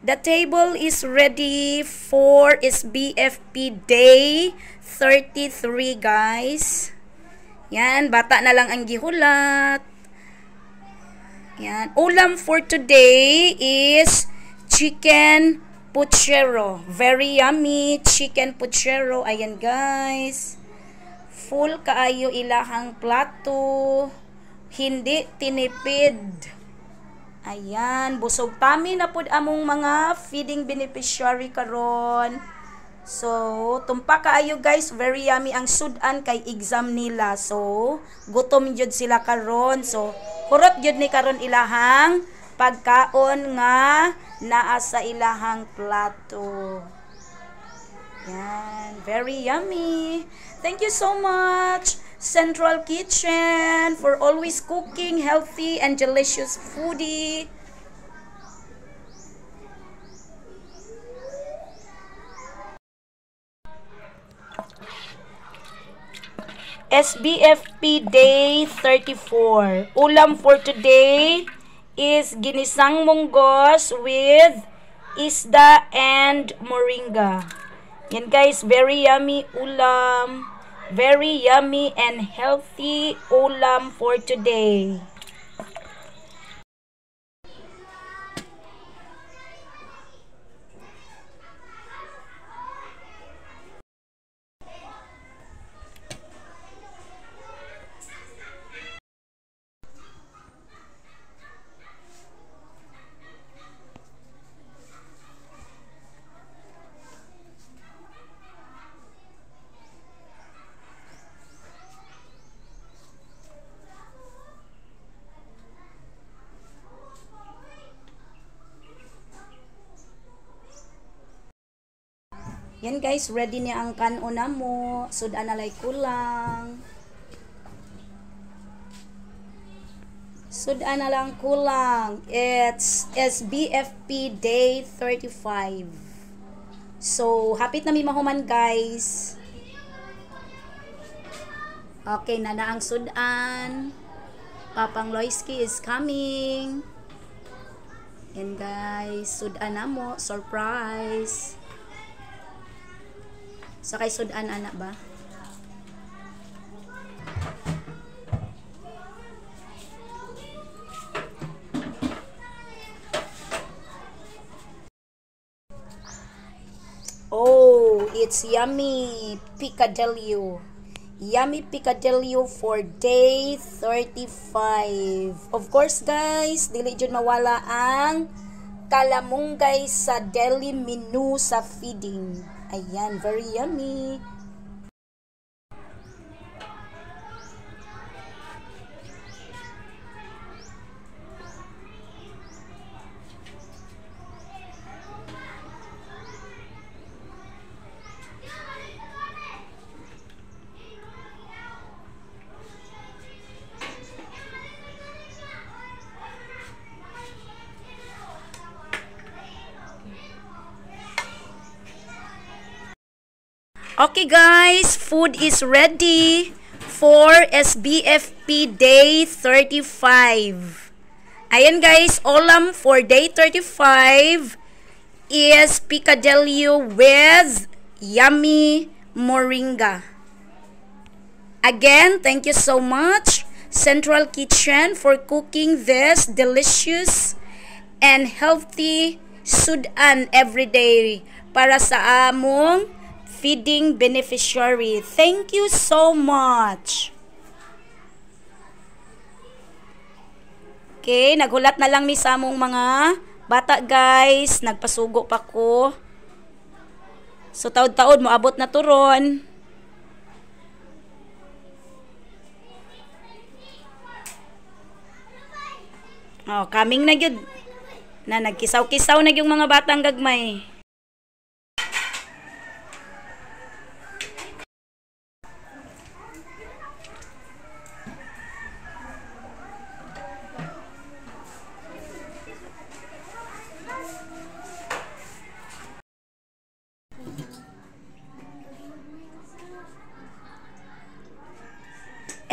The table is ready for SBFP Day 33, guys. Yan, bata na lang ang gihulat. Yan. Ulam for today is chicken puchero. Very yummy chicken puchero. Ayan, guys. Full kaayo ilahang plato. Hindi tinipid. Ayan. Busog tami na pud among mga feeding beneficiary karon. So, tumpa kaayo, guys. Very yummy ang sudan kay exam nila. So, gutom jud sila karon. So, hurot jud ni karon ilahang pagkaon nga naa sa ilahang plato. Yan, very yummy. Thank you so much, Central Kitchen, for always cooking healthy and delicious foodie. SBFP Day 34. Ulam for today is ginisang munggos with isda and moringa. Yan, guys, very yummy ulam. Very yummy and healthy ulam for today. Yan, guys, ready niya ang kanon mo. Sudan na lay kulang. Sudan na lang kulang. It's SBFP Day 35. So, hapit na mi mahuman, guys. Okay, na ang sudan. Papang Loisky is coming. Yan, guys, sudan na mo. Surprise. Sakay sudan anak ba? Oh, it's yummy picadillo. Yummy picadillo for day 35. Of course, guys, dili jud mawala ang kalamunggay sa daily menu sa feeding. Ayan, very yummy. Okay, guys, food is ready for SBFP Day 35. Ayan, guys, ulam for Day 35 is picadillo with yummy moringa. Again, thank you so much, Central Kitchen, for cooking this delicious and healthy sudan everyday para sa among feeding beneficiary. Thank you so much. Okay, naghulat na lang mi sa among mga bata, guys. Nagpasugo pa ko. So, taod-taod mo abot na turon. Oh, coming na gyud. Na nagkisaw-kisaw na yung mga batang gagmay.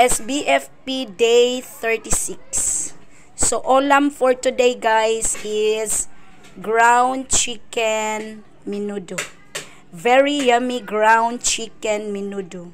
SBFP Day 36. So, ulam for today, guys, is ground chicken menudo. Very yummy ground chicken menudo.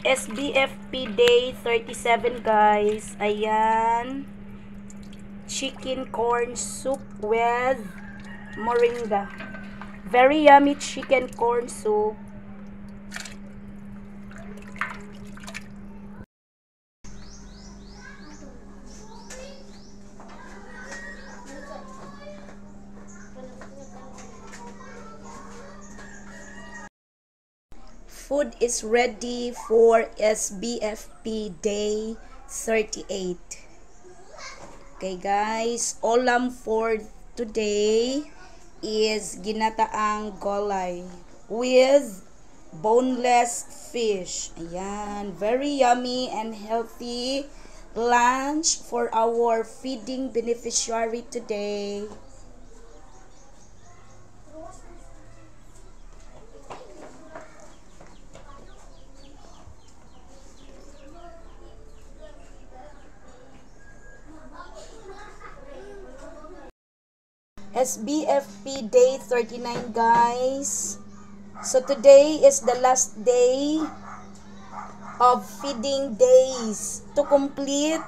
SBFP Day 37 guys. Ayan. Chicken corn soup with moringa. Very yummy chicken corn soup. Food is ready for SBFP Day 38. Okay guys, ulam for today is ginataang gulay with boneless fish. Ayan, very yummy and healthy lunch for our feeding beneficiary today. SBFP Day 39 guys. So today is the last day of feeding days to complete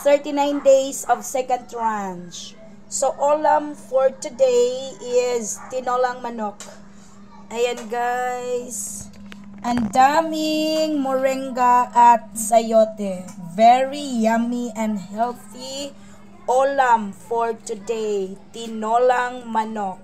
39 days of second tranche. So ulam for today is tinolang manok. Ayan guys. Ang daming moringa at sayote. Very yummy and healthy ulam for today, tinolang manok.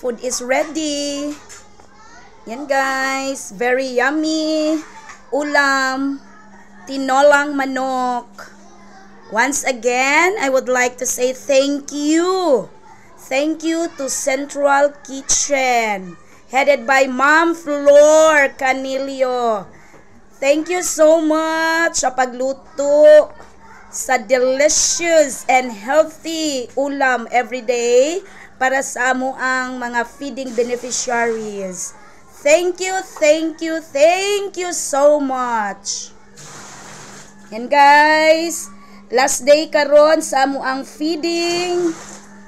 Food is ready. Yan guys, very yummy ulam, tinolang manok. Once again, I would like to say thank you. Thank you to Central Kitchen, headed by Ma'am Flor Canilio. Thank you so much sa pagluto sa delicious and healthy ulam everyday para sa amo ang mga feeding beneficiaries. Thank you, thank you, thank you so much. Yan guys, last day karon sa amo ang feeding.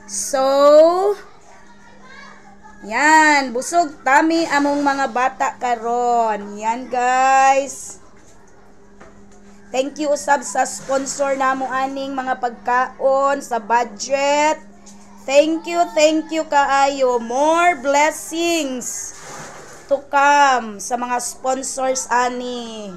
So, yan, busog tami among mga bata karon. Yan guys. Thank you usab sa sponsor namo aning mga pagkaon sa budget. Thank you kaayo. More blessings to come sa mga sponsors ani.